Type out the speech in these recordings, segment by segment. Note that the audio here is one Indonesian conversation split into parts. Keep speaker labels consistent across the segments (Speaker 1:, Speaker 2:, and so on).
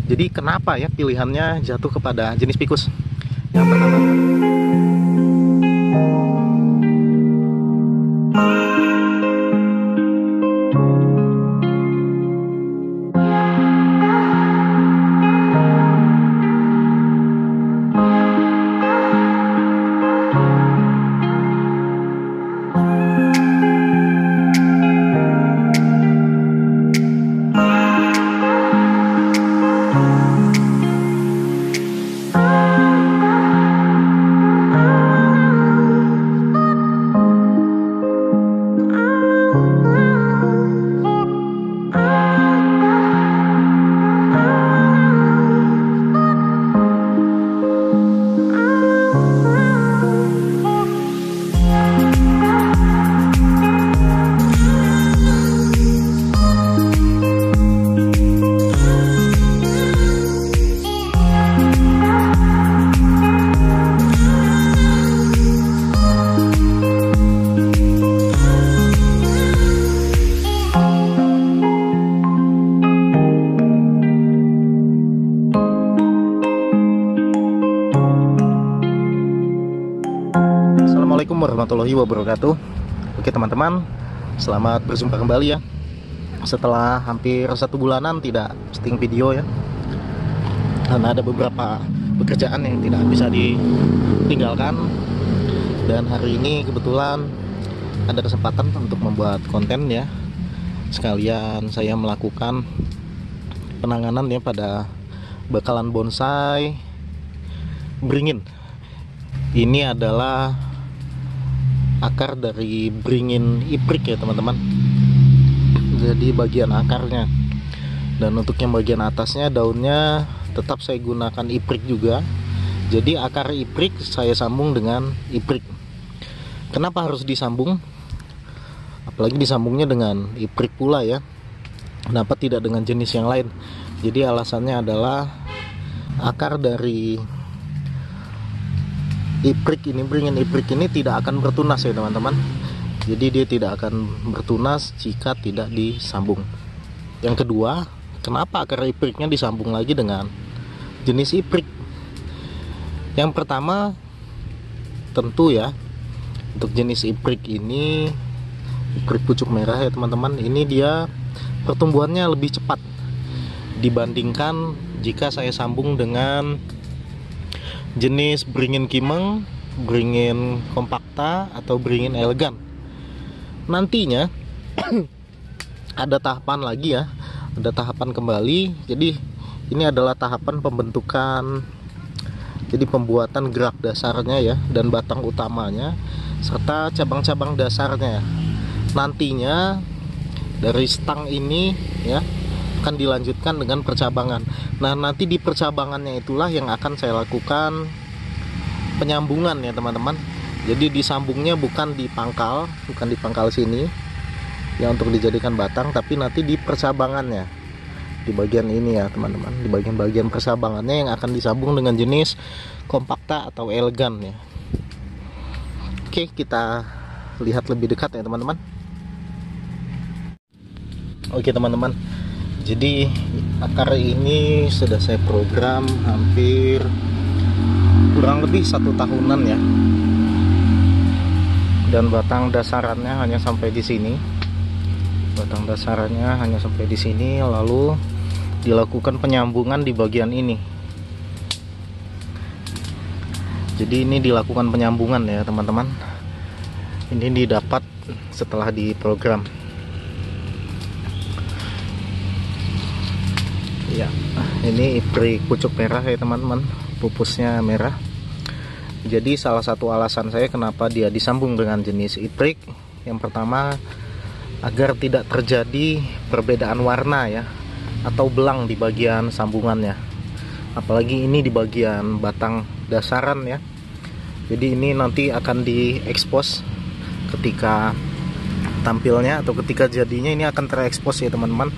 Speaker 1: Jadi kenapa ya pilihannya jatuh kepada jenis Picus? Yang pertama, Assalamualaikum warahmatullahi wabarakatuh. Oke teman-teman, selamat berjumpa kembali ya. Setelah hampir 1 bulanan tidak posting video ya, karena ada beberapa pekerjaan yang tidak bisa ditinggalkan. Dan hari ini kebetulan ada kesempatan untuk membuat konten ya. Sekalian saya melakukan penanganan ya pada bakalan bonsai beringin. Ini adalah akar dari beringin iprik ya teman-teman. Jadi bagian akarnya, dan untuk yang bagian atasnya daunnya tetap saya gunakan iprik juga. Jadi akar iprik saya sambung dengan iprik. Kenapa harus disambung? Apalagi disambungnya dengan iprik pula ya. Kenapa tidak dengan jenis yang lain? Jadi alasannya adalah akar dari iprik ini, beringin iprik ini tidak akan bertunas ya teman-teman. Jadi dia tidak akan bertunas jika tidak disambung. Yang kedua, kenapa akar ipriknya disambung lagi dengan jenis iprik? Yang pertama, tentu ya, untuk jenis iprik ini, iprik pucuk merah ya teman-teman, ini dia pertumbuhannya lebih cepat dibandingkan jika saya sambung dengan jenis beringin kimeng, beringin kompakta, atau beringin elegan. Nantinya ada tahapan lagi ya, ada tahapan kembali. Jadi ini adalah tahapan pembentukan, jadi pembuatan gerak dasarnya ya, dan batang utamanya, serta cabang-cabang dasarnya. Nantinya dari stang ini ya akan dilanjutkan dengan percabangan. Nah, nanti di percabangannya itulah yang akan saya lakukan penyambungan ya teman-teman. Jadi disambungnya bukan di pangkal sini ya untuk dijadikan batang, tapi nanti di percabangannya, di bagian ini ya teman-teman, di bagian percabangannya yang akan disambung dengan jenis kompakta atau elegan ya. Oke, kita lihat lebih dekat ya teman-teman. Oke teman-teman, jadi akar ini sudah saya program hampir kurang lebih 1 tahunan ya, dan batang dasarannya hanya sampai di sini. Batang dasarannya hanya sampai di sini, lalu dilakukan penyambungan di bagian ini. Jadi ini dilakukan penyambungan ya teman-teman. Ini didapat setelah diprogram. Ya, ini iprik pucuk merah ya teman-teman, pupusnya merah. Jadi salah satu alasan saya kenapa dia disambung dengan jenis iprik, yang pertama agar tidak terjadi perbedaan warna ya, atau belang di bagian sambungannya. Apalagi ini di bagian batang dasaran ya. Jadi ini nanti akan diekspos ketika tampilnya atau ketika jadinya, ini akan terekspos ya teman-teman.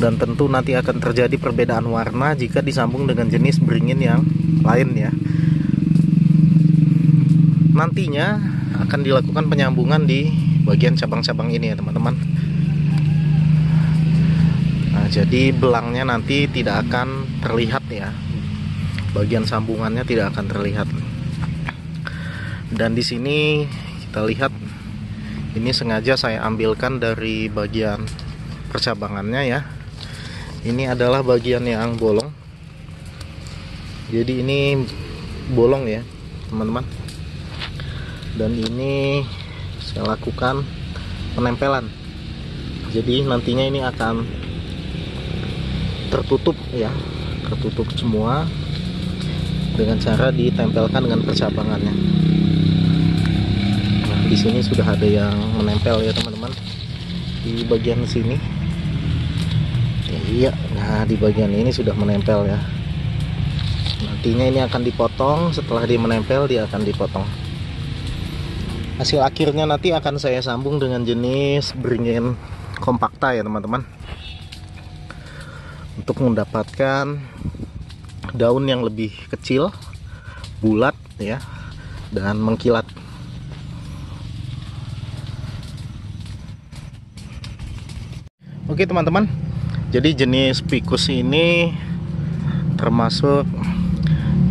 Speaker 1: Dan tentu nanti akan terjadi perbedaan warna jika disambung dengan jenis beringin yang lain ya. Nantinya akan dilakukan penyambungan di bagian cabang-cabang ini ya teman-teman. Nah, jadi belangnya nanti tidak akan terlihat ya, bagian sambungannya tidak akan terlihat. Dan di sini kita lihat, ini sengaja saya ambilkan dari bagian percabangannya ya. Ini adalah bagian yang bolong, jadi ini bolong ya teman-teman. Dan ini saya lakukan penempelan, jadi nantinya ini akan tertutup ya, tertutup semua dengan cara ditempelkan dengan percabangannya. Nah, di sini sudah ada yang menempel ya teman-teman, di bagian sini. Iya, nah di bagian ini sudah menempel ya. Nantinya ini akan dipotong, setelah dia menempel dia akan dipotong. Hasil akhirnya nanti akan saya sambung dengan jenis beringin kompakta ya teman-teman, untuk mendapatkan daun yang lebih kecil, bulat ya, dan mengkilat. Oke teman-teman, jadi jenis ficus ini termasuk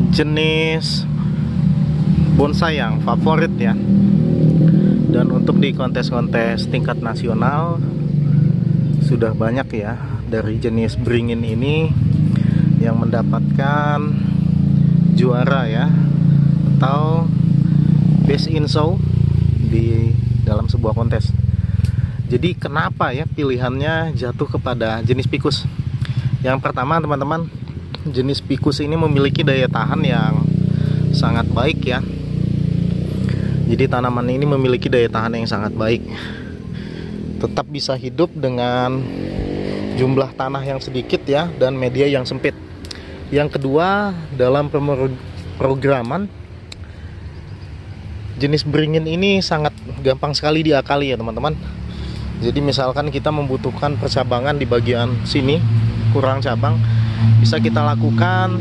Speaker 1: jenis bonsai yang favorit ya. Dan untuk di kontes-kontes tingkat nasional sudah banyak ya dari jenis beringin ini yang mendapatkan juara ya, atau best in show di dalam sebuah kontes. Jadi kenapa ya pilihannya jatuh kepada jenis ficus? Yang pertama teman-teman, jenis ficus ini memiliki daya tahan yang sangat baik ya. Jadi tanaman ini memiliki daya tahan yang sangat baik, tetap bisa hidup dengan jumlah tanah yang sedikit ya, dan media yang sempit. Yang kedua, dalam pemrograman jenis beringin ini sangat gampang sekali diakali ya teman-teman. Jadi misalkan kita membutuhkan percabangan di bagian sini, kurang cabang, bisa kita lakukan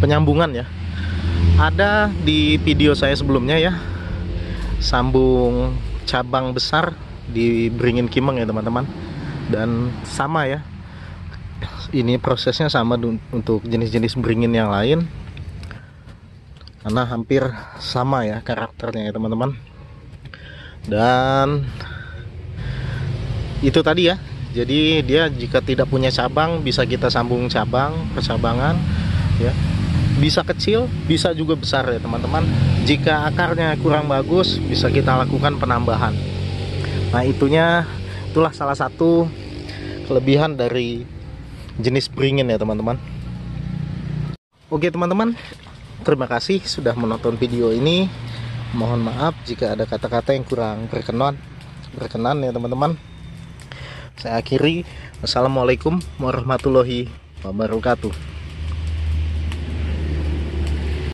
Speaker 1: penyambungan ya. Ada di video saya sebelumnya ya, sambung cabang besar di beringin kimeng ya teman-teman. Dan sama ya, ini prosesnya sama untuk jenis-jenis beringin yang lain, karena hampir sama ya karakternya ya teman-teman. Dan itu tadi ya, jadi dia jika tidak punya cabang bisa kita sambung cabang, percabangan ya. Bisa kecil, bisa juga besar ya teman-teman. Jika akarnya kurang bagus, bisa kita lakukan penambahan. Nah itulah salah satu kelebihan dari jenis beringin ya teman-teman. Oke teman-teman, terima kasih sudah menonton video ini. Mohon maaf jika ada kata-kata yang kurang berkenan ya teman-teman. Saya akhiri. Wassalamualaikum warahmatullahi wabarakatuh.